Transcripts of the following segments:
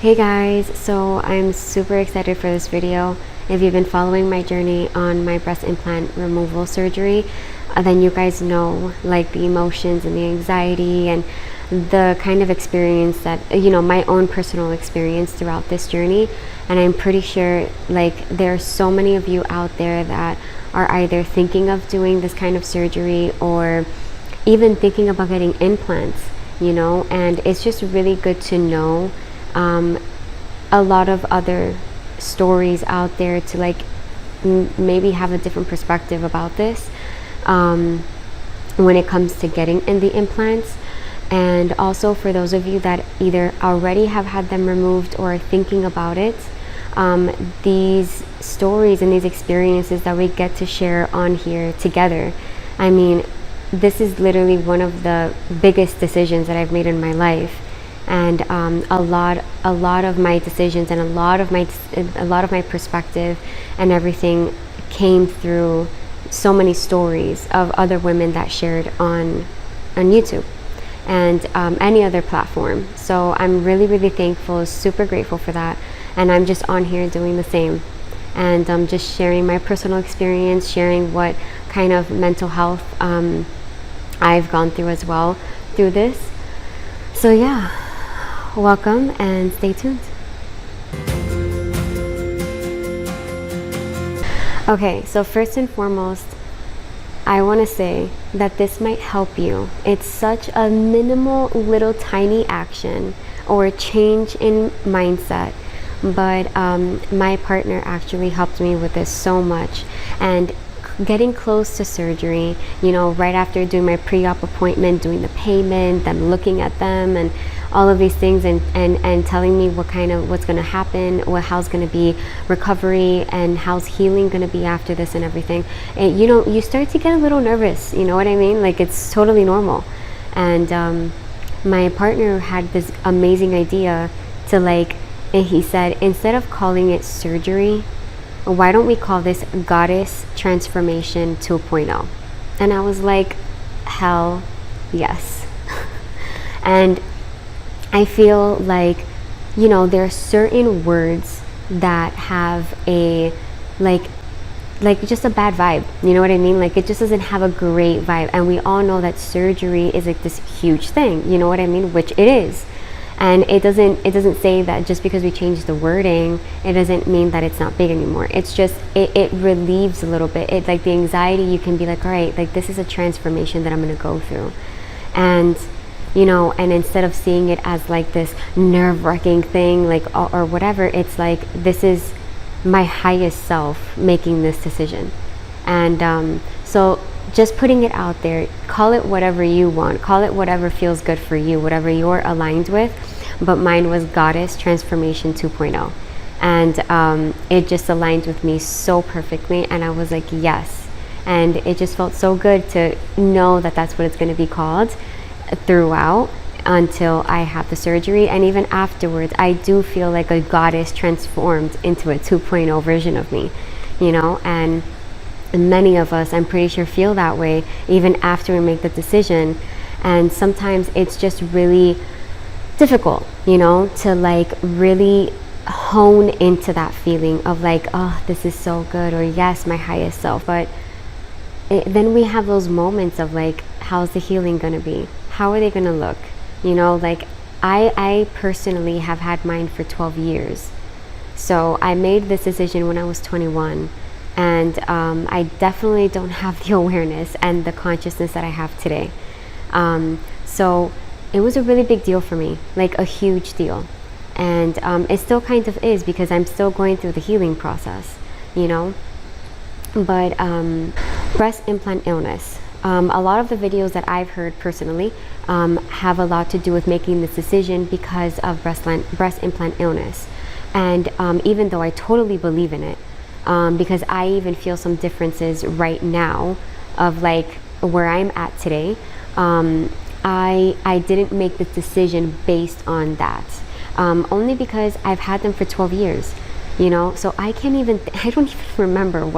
Hey guys, so I'm super excited for this video. If you've been following my journey on my breast implant removal surgery, then you guys know like the emotions and the anxiety and the kind of experience that, my own personal experience throughout this journey. And I'm pretty sure like there are so many of you out there that are either thinking of doing this kind of surgery or even thinking about getting implants, and it's just really good to know a lot of other stories out there to like maybe have a different perspective about this when it comes to getting in the implants. And also for those of you that either already have had them removed or are thinking about it, these stories and these experiences that we get to share on here together, I mean, this is literally one of the biggest decisions that I've made in my life. And a lot of my decisions and a lot of my perspective and everything came through so many stories of other women that shared on YouTube and any other platform. So I'm really thankful, super grateful for that. And I'm just on here doing the same. And I'm just sharing my personal experience, sharing what kind of mental health I've gone through as well through this. So yeah, welcome and stay tuned. Okay, so first and foremost, I want to say that this might help you. It's such a minimal little tiny action or change in mindset, but my partner actually helped me with this so much. And getting close to surgery, right after doing my pre-op appointment, doing the payment, them looking at them and all of these things and telling me what's going to happen, how's going to be recovery and how's healing going to be after this and everything. And, you start to get a little nervous, you know what I mean? Like it's totally normal. And my partner had this amazing idea to and he said, instead of calling it surgery, why don't we call this Goddess Transformation 2.0? And I was like, hell yes. And I feel like, there are certain words that have a like just a bad vibe. You know what I mean? Like it just doesn't have a great vibe. And we all know that surgery is like this huge thing. You know what I mean? Which it is. And it doesn't say that just because we change the wording, it doesn't mean that it's not big anymore. It's just, it relieves a little bit. It like the anxiety, you can be like, all right, like this is a transformation that I'm going to go through. And, and instead of seeing it as like this nerve-wracking thing, like, or whatever, it's like, this is my highest self making this decision. And so just putting it out there, call it whatever you want, call it whatever feels good for you, whatever you're aligned with. But mine was Goddess Transformation 2.0. And it just aligned with me so perfectly. And I was like, yes. And it just felt so good to know that that's what it's going to be called throughout until I have the surgery. And even afterwards, I do feel like a goddess transformed into a 2.0 version of me, and many of us, I'm pretty sure, feel that way even after we make the decision. And sometimes it's just really difficult, to like really hone into that feeling of like, oh, this is so good, or yes, my highest self. But then we have those moments of like, how's the healing gonna be? How are they gonna look? Like I personally have had mine for 12 years. So I made this decision when I was 21. And I definitely don't have the awareness and the consciousness that I have today. So it was a really big deal for me, like a huge deal. And it still kind of is because I'm still going through the healing process, But breast implant illness. A lot of the videos that I've heard personally have a lot to do with making this decision because of breast implant illness. And even though I totally believe in it, because I even feel some differences right now of like where I'm at today. I didn't make this decision based on that, only because I've had them for 12 years, so I don't even remember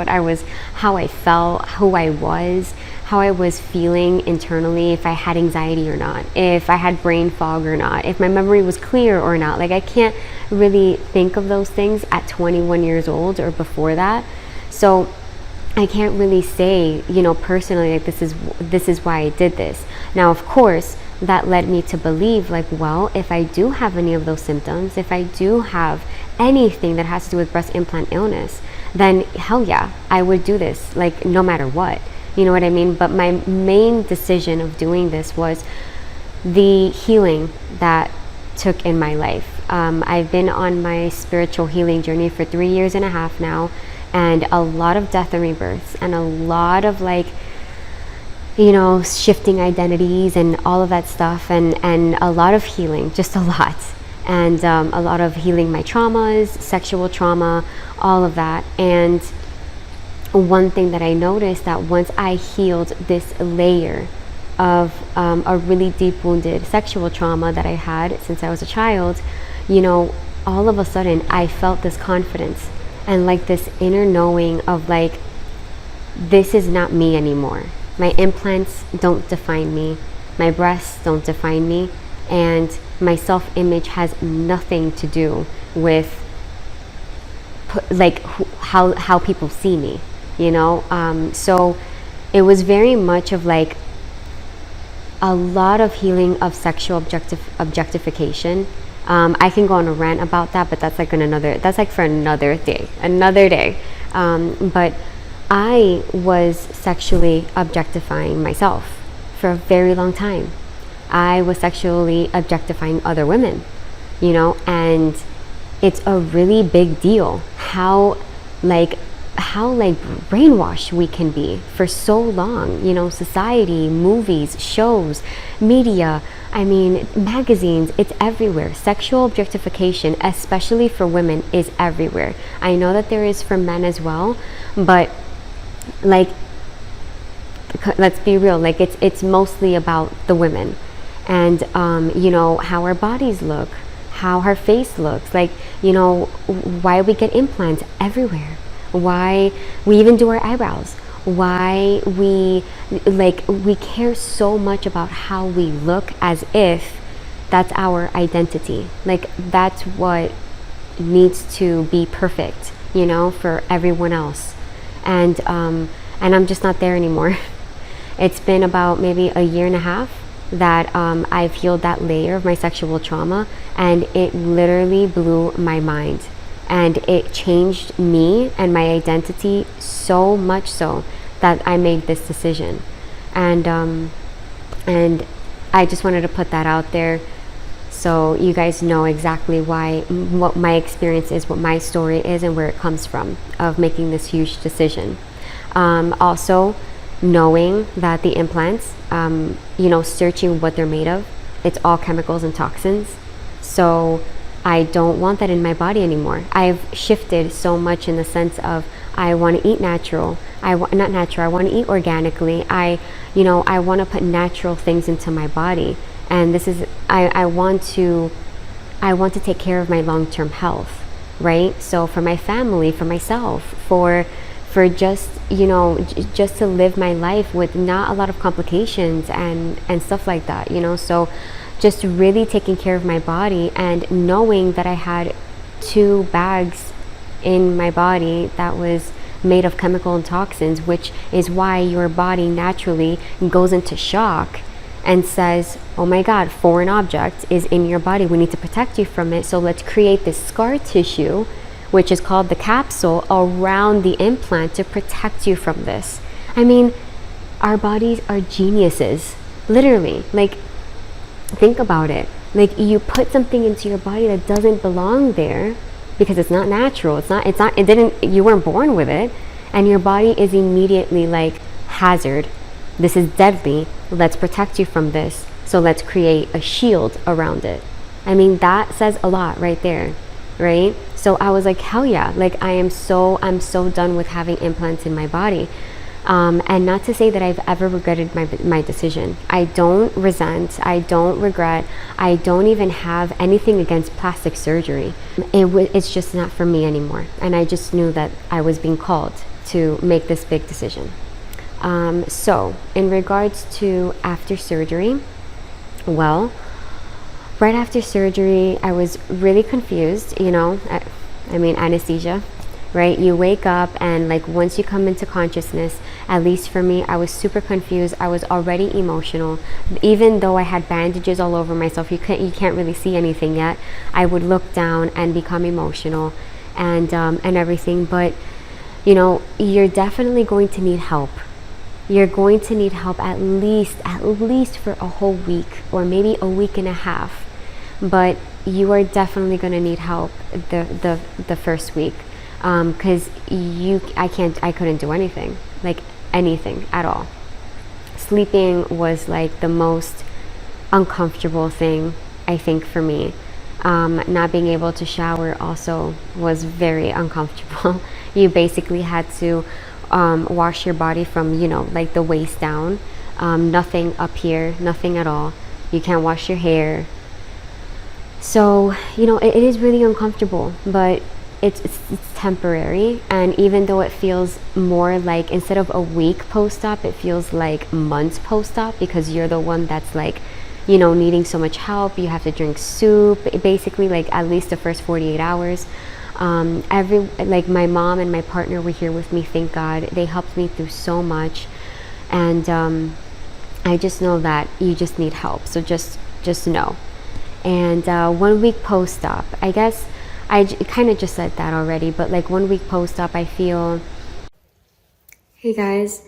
how I felt, who I was, how I was feeling internally, if I had anxiety or not, if I had brain fog or not, if my memory was clear or not. Like, I can't really think of those things at 21 years old or before that. So I can't really say, you know, personally, like, this is why I did this. Now, of course, that led me to believe, like, well, if I do have any of those symptoms, if I do have anything that has to do with breast implant illness, then hell yeah, I would do this, like, no matter what. You know what I mean? But my main decision of doing this was the healing that took in my life. I've been on my spiritual healing journey for 3 years and a half now, and a lot of death and rebirths, and a lot of, like, you know, shifting identities and all of that stuff, and a lot of healing, just a lot. And a lot of healing my traumas, sexual trauma, all of that. And one thing that I noticed, that once I healed this layer of a really deep wounded sexual trauma that I had since I was a child, you know, all of a sudden I felt this confidence and, like, this inner knowing of, like, this is not me anymore. My implants don't define me. My breasts don't define me. And my self-image has nothing to do with, like, how people see me, you know? So it was very much of, like, a lot of healing of sexual objectification. I can go on a rant about that, but that's like for another day. But I was sexually objectifying myself for a very long time. I was sexually objectifying other women, you know, and it's a really big deal how brainwashed we can be for so long. You know, society, movies, shows, media, I mean, magazines, it's everywhere. Sexual objectification, especially for women, is everywhere. I know that there is for men as well, but, like, let's be real, like, it's mostly about the women. And you know, how our bodies look, how our face looks, like, you know, why we get implants everywhere, why we even do our eyebrows, why we care so much about how we look, as if that's our identity. Like, that's what needs to be perfect, you know, for everyone else. And I'm just not there anymore. It's been about maybe a year and a half that I've healed that layer of my sexual trauma, and it literally blew my mind, and it changed me and my identity so much so that I made this decision. And I just wanted to put that out there so you guys know exactly what my experience is, what my story is, and where it comes from of making this huge decision. Also, knowing that the implants, you know, searching what they're made of, it's all chemicals and toxins. So I don't want that in my body anymore. I've shifted so much in the sense of, I want to eat natural. I want to eat organically. I want to put natural things into my body. And this is, I want to take care of my long-term health, right? So for my family, for myself, for just, you know, just to live my life with not a lot of complications and stuff like that, you know. So just really taking care of my body, and knowing that I had 2 bags in my body that was made of chemical and toxins, which is why your body naturally goes into shock and says, oh my God, foreign object is in your body, we need to protect you from it, so let's create this scar tissue, which is called the capsule, around the implant to protect you from this. I mean, our bodies are geniuses, literally. Like, think about it. Like, you put something into your body that doesn't belong there because it's not natural. You weren't born with it, and your body is immediately like, hazard. This is deadly. Let's protect you from this. So let's create a shield around it. I mean, that says a lot right there, right? So I was like, hell yeah. Like, I'm so done with having implants in my body. And not to say that I've ever regretted my decision. I don't resent, I don't regret, I don't even have anything against plastic surgery. It's just not for me anymore. And I just knew that I was being called to make this big decision. So in regards to after surgery, well, right after surgery, I was really confused, I mean, anesthesia, right? You wake up and like once you come into consciousness, at least for me, I was super confused. I was already emotional. Even though I had bandages all over myself, you can't really see anything yet. I would look down and become emotional and everything. But, you're definitely going to need help. You're going to need help at least for a whole week or maybe a week and a half. But you are definitely going to need help the first week, because I couldn't do anything, like anything at all. Sleeping was like the most uncomfortable thing, I think, for me. Not being able to shower also was very uncomfortable. You basically had to wash your body from, like the waist down. Nothing up here, nothing at all. You can't wash your hair. So, it is really uncomfortable, but it's temporary. And even though it feels more like, instead of a week post-op, it feels like months post-op, because you're the one that's like, needing so much help. You have to drink soup, basically, like at least the first 48 hours. Like my mom and my partner were here with me, thank God. They helped me through so much. And I just know that you just need help. So just know. And 1 week post-op, I guess I kind of just said that already, but like 1 week post-op, I feel... Hey guys,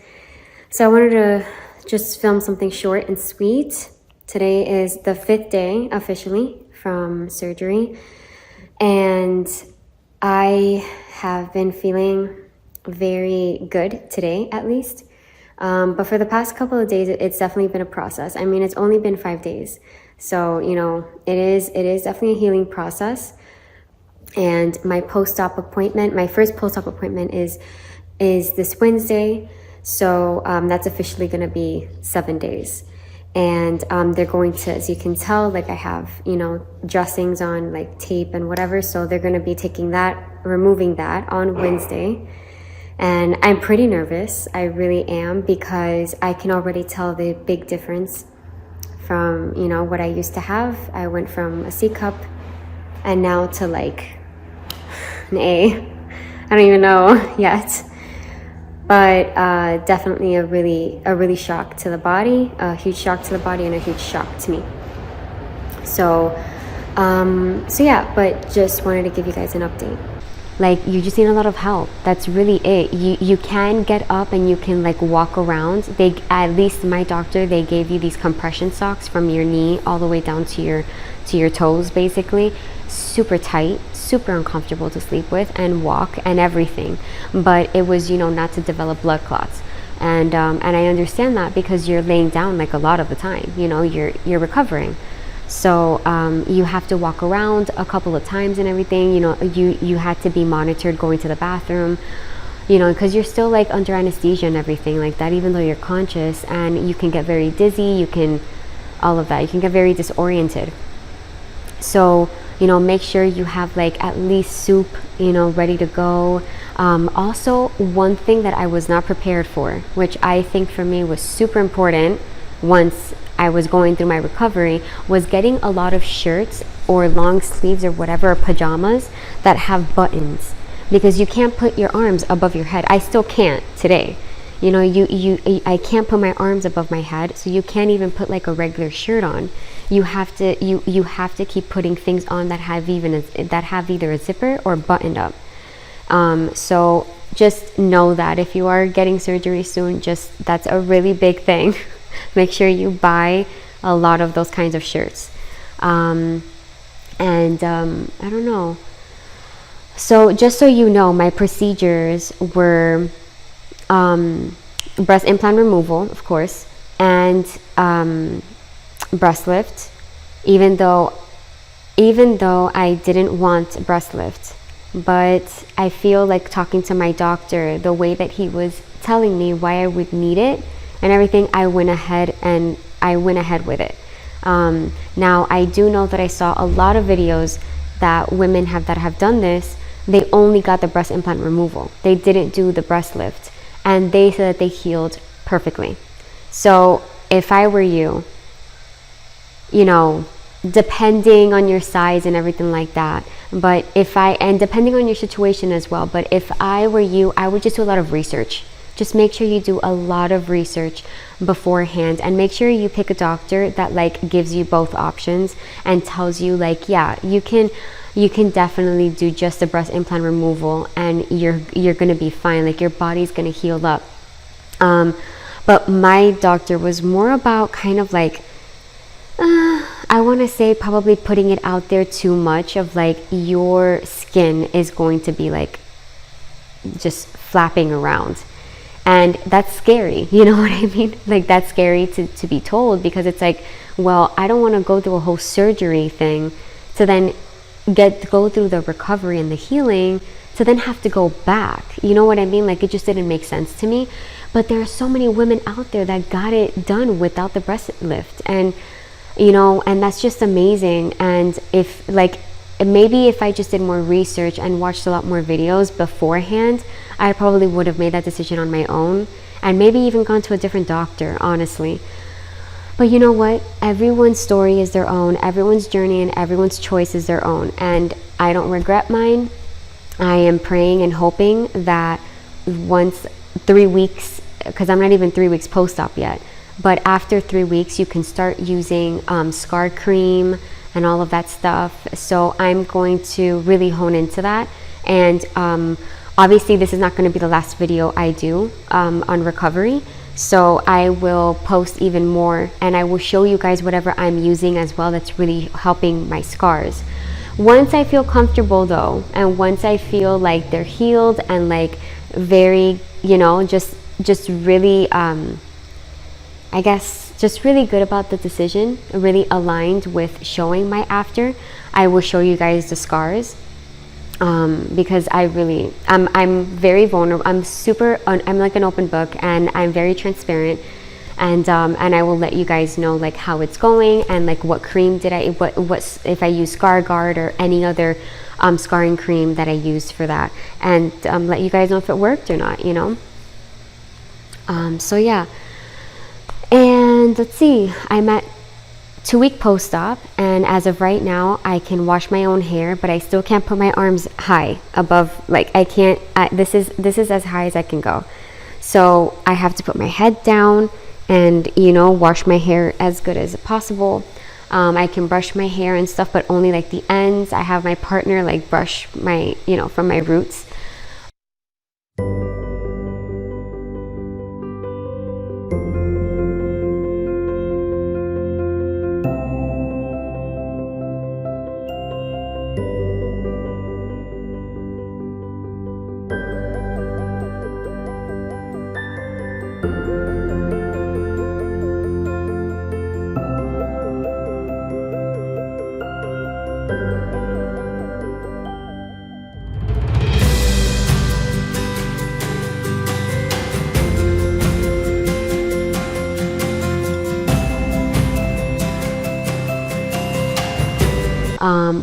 so I wanted to just film something short and sweet. Today is the 5th day officially from surgery, and I have been feeling very good today, at least. But for the past couple of days, it's definitely been a process. I mean, it's only been 5 days. So, it is definitely a healing process. And my post-op appointment, my first post-op appointment is this Wednesday. So that's officially going to be 7 days. And they're going to, as you can tell, like I have, dressings on, like tape and whatever. So they're going to be removing that on Wednesday. And I'm pretty nervous. I really am, because I can already tell the big difference from, what I used to have. I went from a C cup and now to like an A. I don't even know yet. But definitely a really shock to the body, a huge shock to the body, and a huge shock to me. So yeah, but just wanted to give you guys an update. Like, you just need a lot of help. That's really it. You can get up and you can like walk around. At least my doctor, they gave you these compression socks from your knee all the way down to your toes, basically. Super tight, super uncomfortable to sleep with and walk and everything. But it was, not to develop blood clots. And I understand that, because you're laying down like a lot of the time. You're recovering. So you have to walk around a couple of times and everything. You had to be monitored going to the bathroom, because you're still like under anesthesia and everything like that, even though you're conscious, and you can get very dizzy, all of that. You can get very disoriented. So, make sure you have like at least soup, ready to go. Also, one thing that I was not prepared for, which I think for me was super important once I was going through my recovery, was getting a lot of shirts or long sleeves or whatever, or pajamas that have buttons, because you can't put your arms above your head. I still can't today. I can't put my arms above my head, so you can't even put like a regular shirt on. You have to keep putting things on that have either a zipper or buttoned up. So just know that if you are getting surgery soon, that's a really big thing. Make sure you buy a lot of those kinds of shirts. I don't know. So just so you know, my procedures were breast implant removal, of course, and breast lift, even though I didn't want breast lift. But I feel like, talking to my doctor, the way that he was telling me why I would need it and everything, I went ahead with it. Now, I do know that I saw a lot of videos that women that have done this. They only got the breast implant removal. They didn't do the breast lift, and they said that they healed perfectly. So if I were you, you know, depending on your size and everything like that, and depending on your situation as well, but if I were you, I would just do a lot of research. Just make sure you do a lot of research beforehand, and make sure you pick a doctor that like gives you both options and tells you like, yeah, you can definitely do just the breast implant removal and you're gonna be fine, like your body's gonna heal up. But my doctor was more about kind of like, I want to say probably putting it out there too much of like your skin is going to be like just flapping around. And that's scary, you know what I mean? Like that's scary to be told, because it's like, well, I don't want to go through a whole surgery thing to then go through the recovery and the healing to then have to go back. You know what I mean? Like it just didn't make sense to me. But there are so many women out there that got it done without the breast lift, and you know, and that's just amazing. And if like, maybe if I just did more research and watched a lot more videos beforehand, I probably would have made that decision on my own, and maybe even gone to a different doctor, honestly. But you know what? Everyone's story is their own, everyone's journey and everyone's choice is their own. And I don't regret mine. I am praying and hoping that once 3 weeks, because I'm not even 3 weeks post-op yet, but after 3 weeks you can start using scar cream and all of that stuff. So I'm going to really hone into that. And obviously this is not going to be the last video I do on recovery. So I will post even more, and I will show you guys whatever I'm using as well that's really helping my scars. Once I feel comfortable though, and once I feel like they're healed and like very, you know, just really I guess just really good about the decision, really aligned with showing my after, I will show you guys the scars. Because I'm very vulnerable. I'm like an open book, and I'm very transparent, and I will let you guys know like how it's going, and like what cream what if I use Scar Guard or any other scarring cream that I used for that, and let you guys know if it worked or not, you know. So yeah, and let's see, I'm at 2-week post-op, and as of right now I can wash my own hair, but I still can't put my arms high above, like I can't, this is as high as I can go. So I have to put my head down and, you know, wash my hair as good as possible. I can brush my hair and stuff, but only like the ends. I have my partner like brush my, you know, from my roots.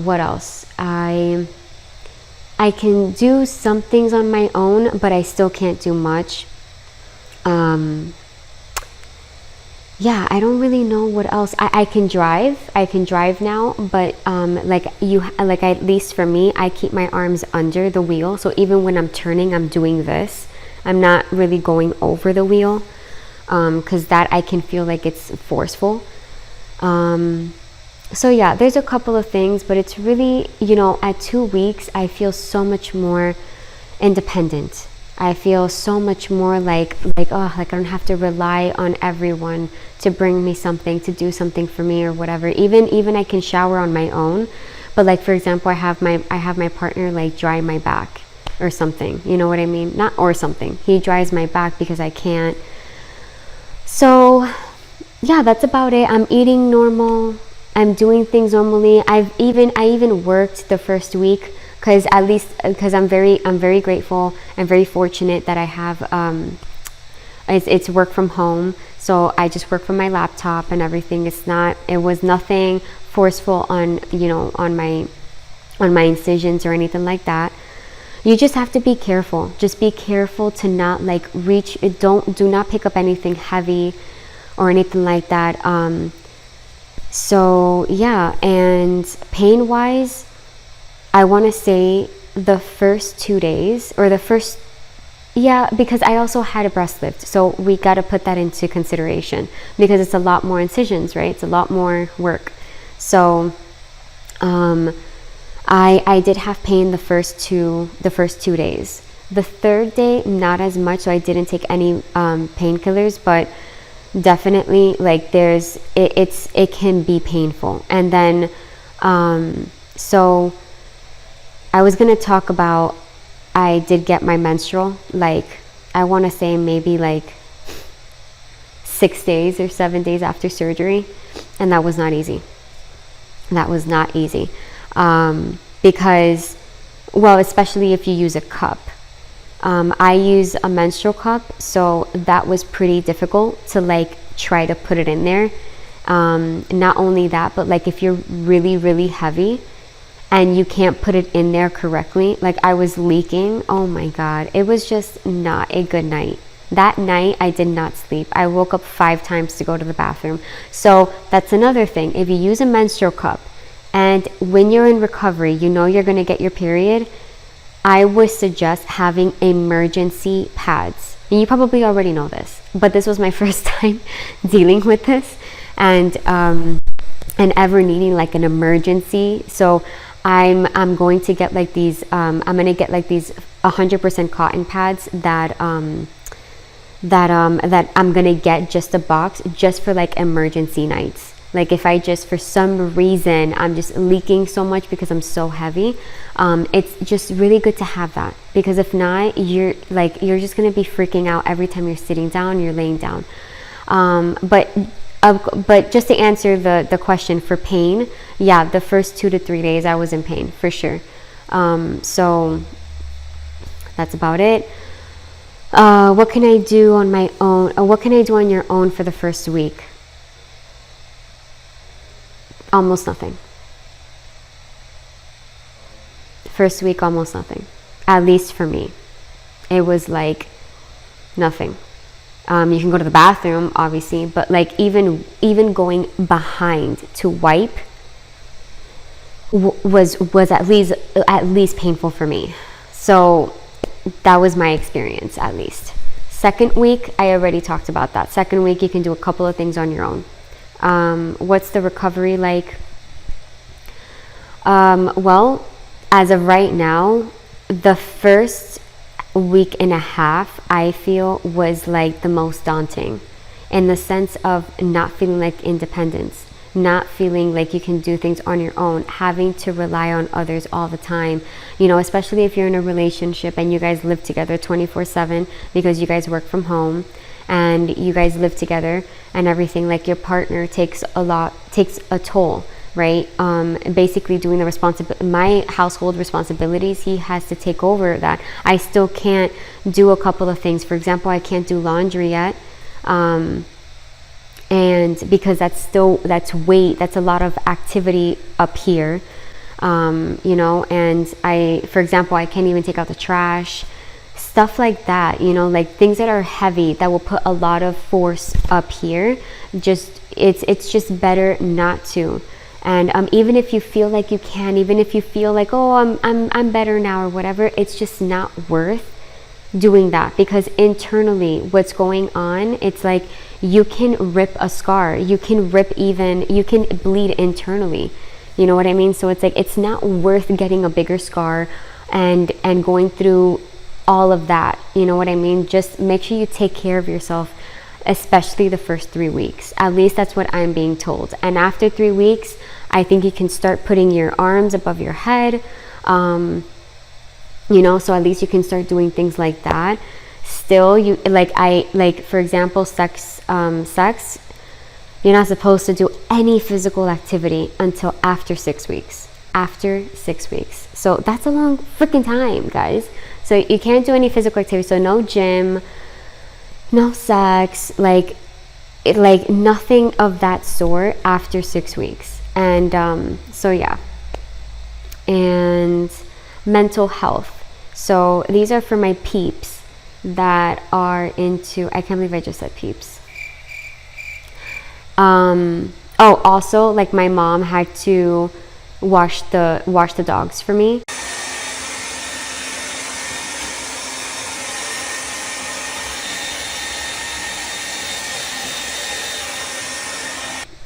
What else? I can do some things on my own, but I still can't do much. Yeah, I don't really know what else. I can drive now, but like at least for me, I keep my arms under the wheel, so even when I'm turning, I'm doing this. I'm not really going over the wheel, because that I can feel like it's forceful. So yeah, there's a couple of things, but it's really, you know, at 2 weeks, I feel so much more independent. I feel so much more like I don't have to rely on everyone to bring me something, to do something for me or whatever. Even I can shower on my own, but like for example, I have my partner like dry my back or something. You know what I mean? Not or something. He dries my back because I can't. So yeah, that's about it. I'm eating normal. I'm doing things normally. I even worked the first week, because I'm very grateful and very fortunate that I have it's work from home, so I just work from my laptop and everything. It was nothing forceful on, you know, on my incisions or anything like that. you just have to be careful. Just be careful to not like reach, do not pick up anything heavy or anything like that. So yeah, and pain wise, I want to say the first 2 days, or the first, yeah, because I also had a breast lift, so we got to put that into consideration, because it's a lot more incisions, right? It's a lot more work. So I did have pain the first two days. The third day, not as much, so I didn't take any painkillers, but definitely like it can be painful. And then so I was gonna talk about, I did get my menstrual, like I want to say maybe like 6 days or 7 days after surgery, and that was not easy. That was not easy. Because, well, especially if you use a cup. I use a menstrual cup, so that was pretty difficult to like try to put it in there. Not only that, but like if you're really, really heavy and you can't put it in there correctly, like I was leaking. Oh my God, it was just not a good night. That night I did not sleep. I woke up 5 times to go to the bathroom. So that's another thing. If you use a menstrual cup, and when you're in recovery, you know you're going to get your period, I would suggest having emergency pads. And you probably already know this, but this was my first time dealing with this, and ever needing like an emergency. So I'm going to get like these 100% cotton pads that I'm gonna get, just a box just for like emergency nights. Like if I just, for some reason, I'm just leaking so much because I'm so heavy, it's just really good to have that, because if not, you're just going to be freaking out every time you're sitting down, you're laying down. But just to answer the question for pain, yeah, the first 2 to 3 days I was in pain for sure. So that's about it. What can I do on my own? What can I do on your own for the first week? Almost nothing. First week, almost nothing. At least for me. It was like nothing. You can go to the bathroom, obviously, but like even going behind to wipe was at least painful for me. So that was my experience, at least. Second week, I already talked about that. Second week, you can do a couple of things on your own. What's the recovery like? Well, as of right now, the first week and a half I feel was like the most daunting, in the sense of not feeling like independence, not feeling like you can do things on your own, having to rely on others all the time, you know, especially if you're in a relationship and you guys live together 24/7 because you guys work from home and you guys live together and everything. Like your partner takes a toll, right? Basically doing my household responsibilities, he has to take over that. I still can't do a couple of things. For example, I can't do laundry yet. And because that's weight, that's a lot of activity up here, you know, and for example, I can't even take out the trash, stuff like that, you know, like things that are heavy that will put a lot of force up here. It's just better not to. And even if you feel like you can, even if you feel like, oh, I'm better now or whatever, it's just not worth doing that, because internally what's going on, it's like you can rip a scar, you can bleed internally, you know what I mean? So it's like it's not worth getting a bigger scar and going through all of that, you know what I mean? Just make sure you take care of yourself, especially the first 3 weeks. At least that's what I'm being told. And after 3 weeks, I think you can start putting your arms above your head, you know, so at least you can start doing things like that. Still, for example, sex, you're not supposed to do any physical activity until after 6 weeks. After 6 weeks. So that's a long freaking time, guys. So you can't do any physical activity. So no gym, no sex, like nothing of that sort after 6 weeks. And so yeah. And mental health. So these are for my peeps that are into, I can't believe I just said peeps. Oh, also, like, my mom had to wash the dogs for me.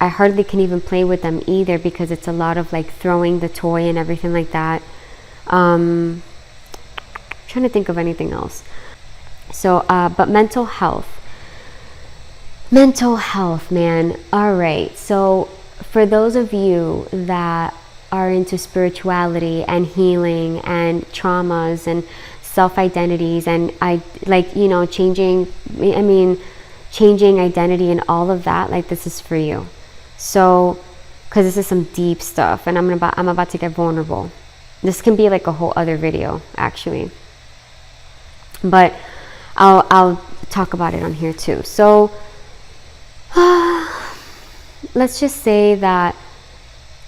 I hardly can even play with them either, because it's a lot of like throwing the toy and everything like that. Trying to think of anything else. So, but mental health, man. All right. So for those of you that are into spirituality and healing and traumas and self-identities and changing identity and all of that, like, this is for you. So, because this is some deep stuff, and I'm about to get vulnerable. This can be like a whole other video, actually, but I'll talk about it on here too. So let's just say that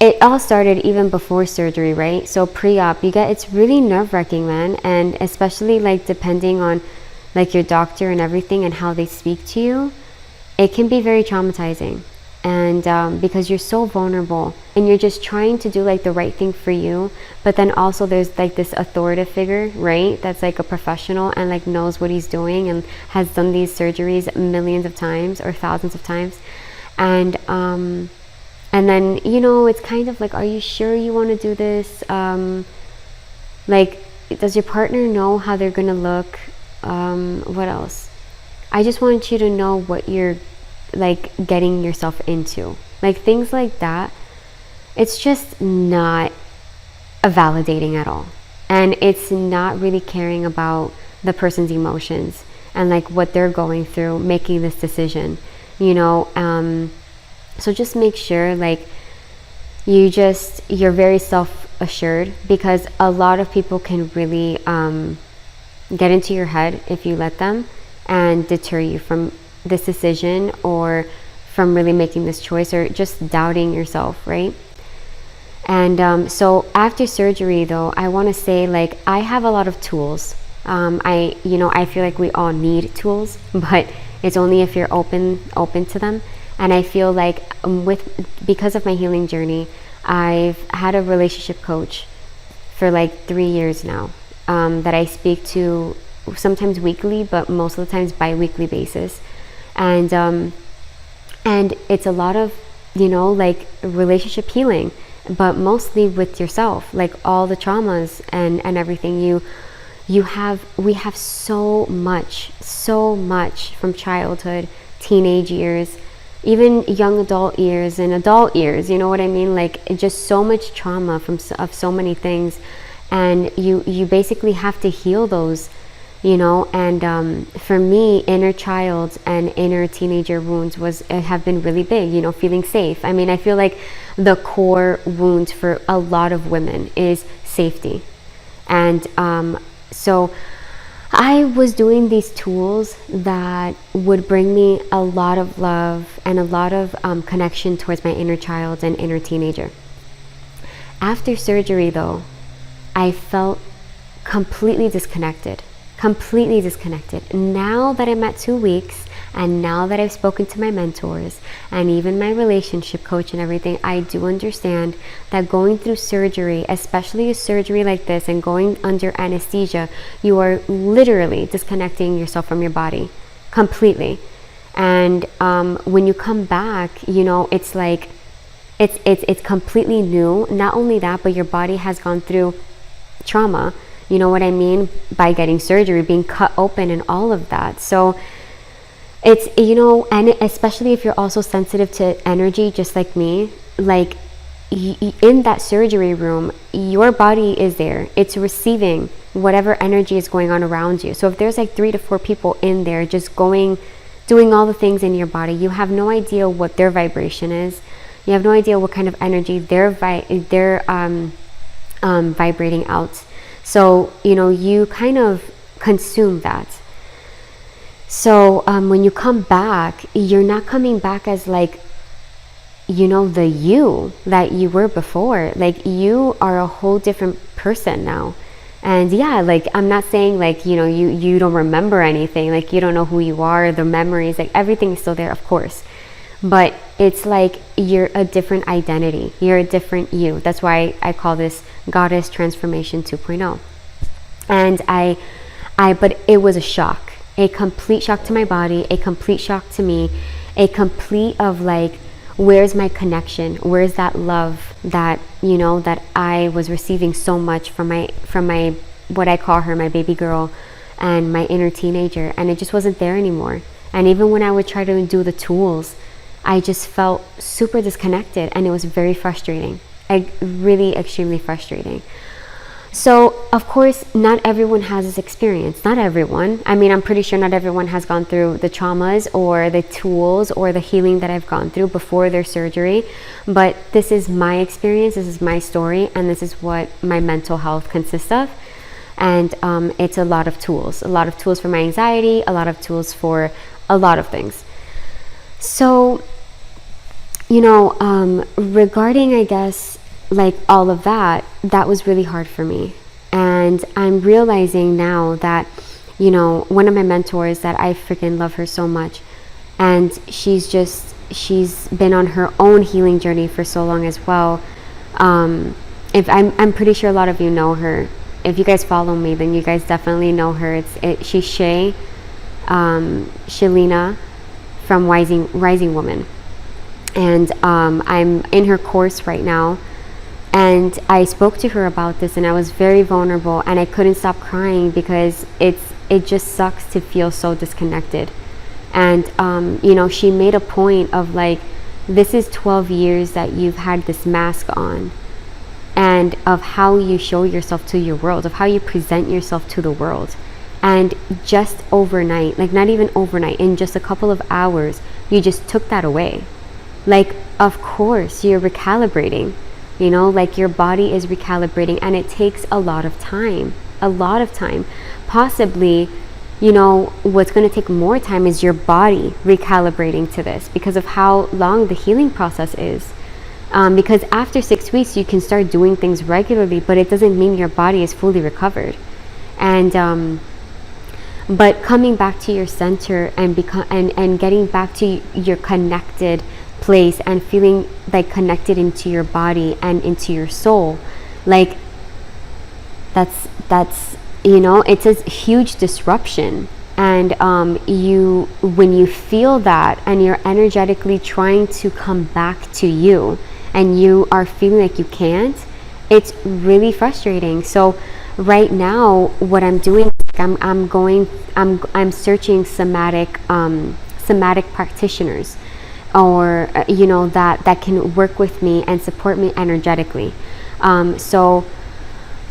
it all started even before surgery, right? So pre-op, it's really nerve-wracking, man, and especially like depending on like your doctor and everything and how they speak to you, it can be very traumatizing. And because you're so vulnerable and you're just trying to do like the right thing for you, but then also there's like this authoritative figure, right, that's like a professional and like knows what he's doing and has done these surgeries millions of times or thousands of times. And then, it's kind of like, are you sure you want to do this? Like, does your partner know how they're gonna look? What else? I just want you to know what you're like getting yourself into, like things like that. It's just not validating at all, and it's not really caring about the person's emotions and like what they're going through making this decision, so just make sure like you're very self-assured, because a lot of people can really get into your head if you let them, and deter you from this decision or from really making this choice, or just doubting yourself, right? And so after surgery though, I want to say, like, I have a lot of tools. I feel like we all need tools, but it's only if you're open to them. And I feel like because of my healing journey, I've had a relationship coach for like 3 years now, that I speak to sometimes weekly, but most of the times bi-weekly basis. And it's a lot of, like relationship healing, but mostly with yourself, like all the traumas and everything we have so much from childhood, teenage years, even young adult years and adult years, you know what I mean? Like, just so much trauma of so many things, and you basically have to heal those, and for me, inner child and inner teenager wounds have been really big, feeling safe. I mean, I feel like the core wound for a lot of women is safety. And so I was doing these tools that would bring me a lot of love and a lot of connection towards my inner child and inner teenager. After surgery though, I felt completely disconnected. Now that I'm at 2 weeks, and now that I've spoken to my mentors and even my relationship coach and everything, I do understand that going through surgery, especially a surgery like this and going under anesthesia, you are literally disconnecting yourself from your body completely. And when you come back, it's like it's completely new. Not only that, but your body has gone through trauma, you know what I mean, by getting surgery, being cut open and all of that. So it's, and especially if you're also sensitive to energy, just like me, like in that surgery room, your body is there. It's receiving whatever energy is going on around you. So if there's like 3 to 4 people in there just doing all the things in your body, you have no idea what their vibration is. You have no idea what kind of energy they're vibrating out. So, you kind of consume that. So when you come back, you're not coming back as like, the you that you were before. Like, you are a whole different person now. And yeah, like, I'm not saying like, you don't remember anything, like you don't know who you are, the memories, like everything is still there, of course. But it's like you're a different identity. You're a different you. That's why I call this Goddess Transformation 2.0. And but it was a shock, a complete shock to my body, a complete shock to me, a complete of like, where's my connection? Where's that love that, that I was receiving so much from my, what I call her, my baby girl and my inner teenager. And it just wasn't there anymore. And even when I would try to do the tools, I just felt super disconnected, and it was very frustrating. Really extremely frustrating. So, of course, not everyone has this experience. Not everyone. I mean, I'm pretty sure not everyone has gone through the traumas or the tools or the healing that I've gone through before their surgery. But this is my experience, this is my story, and this is what my mental health consists of. And it's a lot of tools. A lot of tools for my anxiety, a lot of tools for a lot of things. So, regarding, I guess, like all of that was really hard for me. And I'm realizing now that, one of my mentors that I freaking love her so much, and she's been on her own healing journey for so long as well. If I'm pretty sure a lot of you know her. If you guys follow me, then you guys definitely know her. She's Shalina from Rising Woman. And I'm in her course right now. And I spoke to her about this, and I was very vulnerable, and I couldn't stop crying because it just sucks to feel so disconnected. And she made a point of like, this is 12 years that you've had this mask on, and of how you show yourself to your world, of how you present yourself to the world. And just overnight, like not even overnight, in just a couple of hours, you just took that away. Like, of course, you're recalibrating. Like your body is recalibrating, and it takes a lot of time. Possibly, what's going to take more time is your body recalibrating to this because of how long the healing process is. Because after 6 weeks, you can start doing things regularly, but it doesn't mean your body is fully recovered. And but coming back to your center and getting back to your connected place and feeling like connected into your body and into your soul, like that's it's a huge disruption. And when you feel that and you're energetically trying to come back to you and you are feeling like you can't, it's really frustrating. So right now what I'm doing, I'm searching somatic practitioners, or that can work with me and support me energetically. So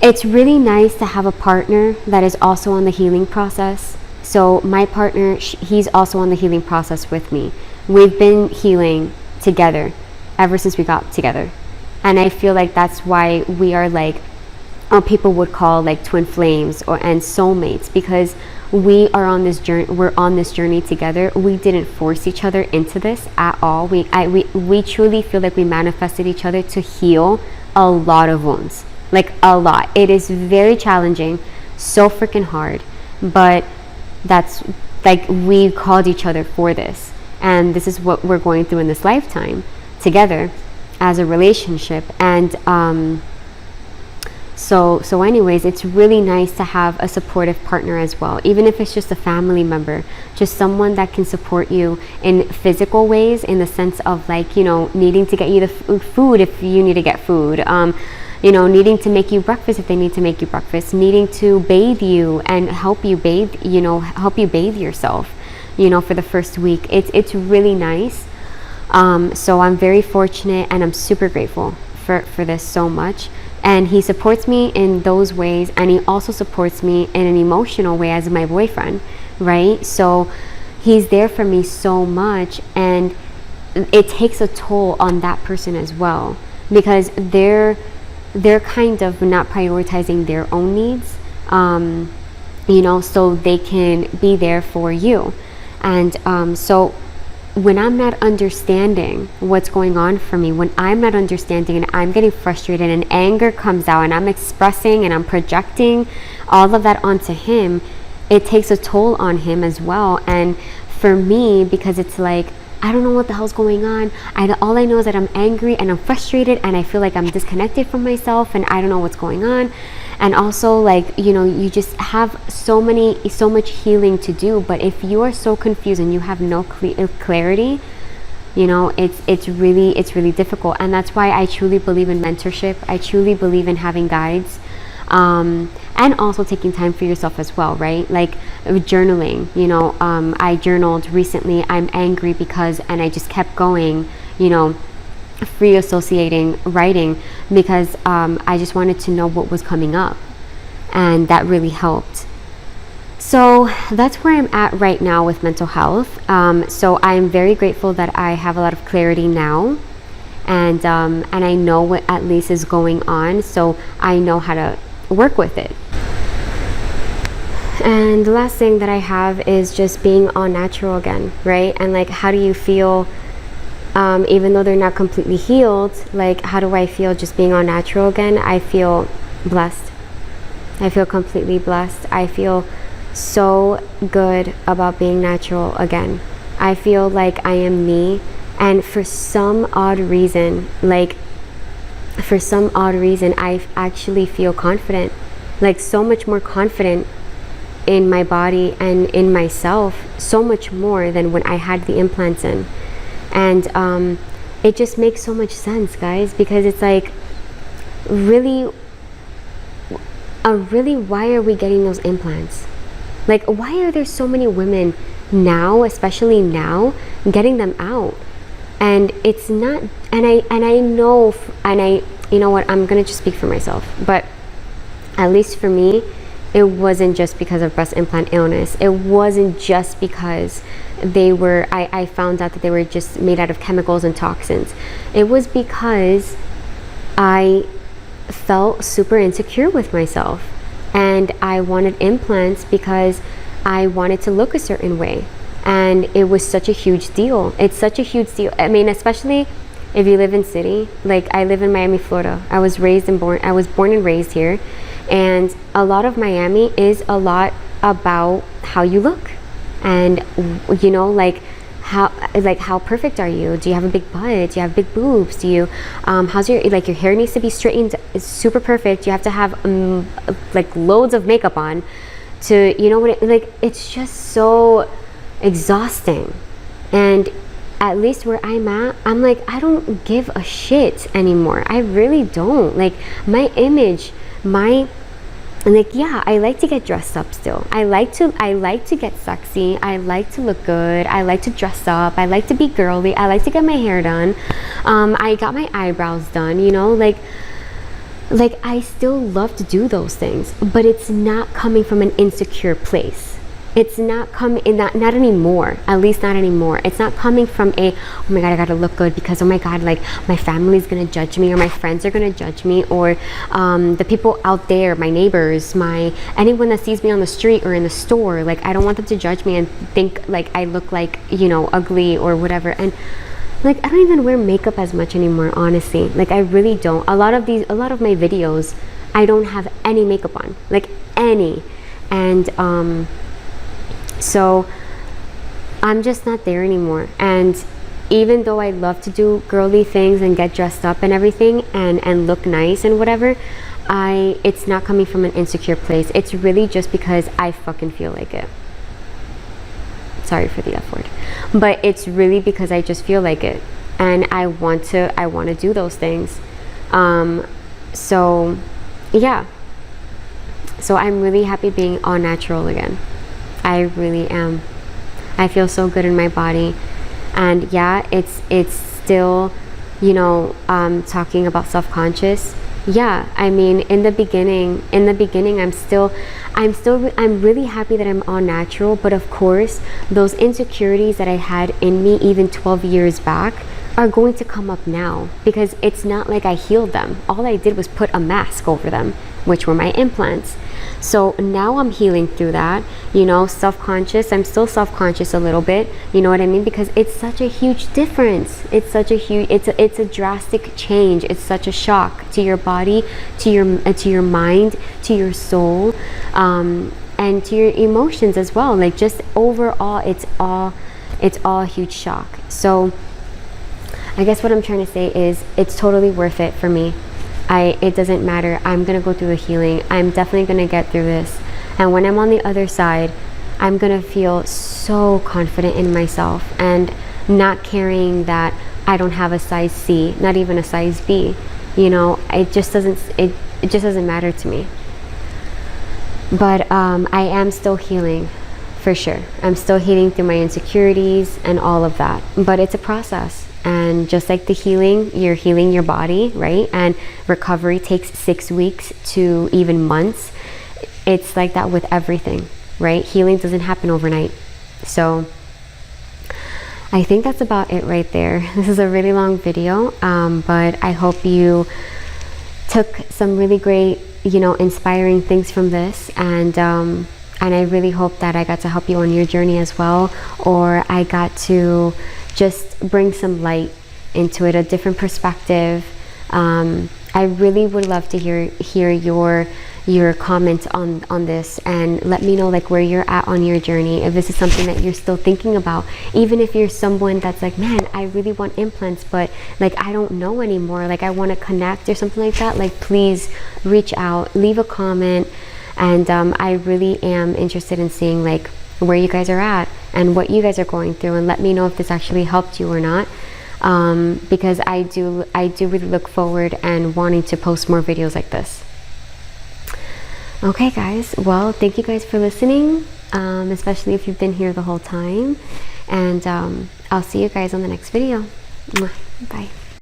it's really nice to have a partner that is also on the healing process. So my partner, he's also on the healing process with me. We've been healing together ever since we got together, and I feel like that's why we are like, people would call like twin flames and soulmates, because we are on this journey. We're on this journey together. We didn't force each other into this at all. We truly feel like we manifested each other to heal a lot of wounds, like a lot. It is very challenging, so freaking hard, but that's like, we called each other for this, and this is what we're going through in this lifetime together as a relationship. And So anyways, it's really nice to have a supportive partner as well, even if it's just a family member, just someone that can support you in physical ways, in the sense of like, needing to get you the food if you need to get food, needing to make you breakfast if they need to make you breakfast, needing to bathe you and help you bathe yourself, for the first week. It's really nice. So I'm very fortunate, and I'm super grateful for this so much. And he supports me in those ways, and he also supports me in an emotional way as my boyfriend, right? So he's there for me so much, and it takes a toll on that person as well, because they're kind of not prioritizing their own needs, so they can be there for you. And so when I'm not understanding what's going on for me, when I'm not understanding and I'm getting frustrated and anger comes out and I'm expressing and I'm projecting all of that onto him, it takes a toll on him as well. And for me, because it's like, I don't know what the hell's going on. All I know is that I'm angry and I'm frustrated and I feel like I'm disconnected from myself and I don't know what's going on. And also, like, you know, you just have so much healing to do. But if you are so confused and you have no clarity, you know, it's really difficult. And that's why I truly believe in mentorship. I truly believe in having guides, and also taking time for yourself as well, right? Like journaling, you know, I journaled recently, I'm angry because, and I just kept going, you know, free associating writing, because I just wanted to know what was coming up, and that really helped. So that's where I'm at right now with mental health. So I'm very grateful that I have a lot of clarity now, and I know what at least is going on, so I know how to work with it. And the last thing that I have is just being all natural again, right? And like, how do you feel? Even though they're not completely healed, like, how do I feel just being all natural again? I feel blessed. I feel completely blessed. I feel so good about being natural again. I feel like I am me, and for some odd reason, I actually feel confident, like so much more confident in my body and in myself, so much more than when I had the implants in. And it just makes so much sense, guys, because it's like, really, why are we getting those implants? Like, why are there so many women now, especially now, getting them out? And it's not, and I know, you know what, I'm gonna just speak for myself, but at least for me, it wasn't just because of breast implant illness. It wasn't just because I found out that they were just made out of chemicals and toxins. It was because I felt super insecure with myself, and I wanted implants because I wanted to look a certain way, and it was such a huge deal. It's such a huge deal. I mean, especially if you live in city, like I live in Miami, Florida. I was born and raised here, and a lot of Miami is a lot about how you look. And you know, like how perfect are you? Do you have a big butt? Do you have big boobs? Do you how's your hair needs to be straightened? It's super perfect. You have to have like loads of makeup on to, you know what, it's just so exhausting. And at least where I'm at, I'm like, I don't give a shit anymore. I really don't. Like, my image, yeah, I like to get dressed up still. I like to get sexy. I like to look good. I like to dress up. I like to be girly. I like to get my hair done. I got my eyebrows done, you know, like I still love to do those things, but it's not coming from an insecure place. It's not coming in that, not anymore, at least not anymore. It's not coming from oh my God, I gotta look good because, oh my God, like my family's gonna judge me, or my friends are gonna judge me, or the people out there, my neighbors, anyone that sees me on the street or in the store, like I don't want them to judge me and think like I look like, you know, ugly or whatever. And like, I don't even wear makeup as much anymore, honestly. Like, I really don't. A lot of my videos, I don't have any makeup on, like any. And so I'm just not there anymore. And even though I love to do girly things and get dressed up and everything and look nice and whatever, it's not coming from an insecure place. It's really just because I fucking feel like it. Sorry for the F word, but it's really because I just feel like it, and I want to do those things. So yeah, so I'm really happy being all natural again. I really am. I feel so good in my body. And yeah, it's still, you know, talking about self-conscious. Yeah, I mean, in the beginning, I'm really happy that I'm all natural. But of course, those insecurities that I had in me even 12 years back, are going to come up now, because it's not like I healed them. All I did was put a mask over them, which were my implants. So now I'm healing through that, you know, self-conscious. I'm still self-conscious a little bit, you know what I mean? Because it's such a huge difference. It's such a huge, it's a drastic change. It's such a shock to your body, to your mind, to your soul, and to your emotions as well. Like, just overall, it's all a huge shock. So I guess what I'm trying to say is, it's totally worth it for me. It doesn't matter. I'm gonna go through the healing. I'm definitely gonna get through this. And when I'm on the other side, I'm gonna feel so confident in myself, and not caring that I don't have a size C, not even a size B. You know, it just doesn't matter to me. But I am still healing, for sure. I'm still healing through my insecurities and all of that. But it's a process. And just like the healing, you're healing your body, right? And recovery takes 6 weeks to even months. It's like that with everything, right? Healing doesn't happen overnight. So I think that's about it right there. This is a really long video, but I hope you took some really great, you know, inspiring things from this. And I really hope that I got to help you on your journey as well, or I got to just bring some light into it, a different perspective. I really would love to hear your comments on this, and let me know like where you're at on your journey, if this is something that you're still thinking about. Even if you're someone that's like, man, I really want implants, but like I don't know anymore, like I want to connect or something like that, like please reach out, leave a comment. And I really am interested in seeing like where you guys are at and what you guys are going through, and let me know if this actually helped you or not, because I do really look forward and wanting to post more videos like this. Okay guys, well, thank you guys for listening, especially if you've been here the whole time, and I'll see you guys on the next video. Bye.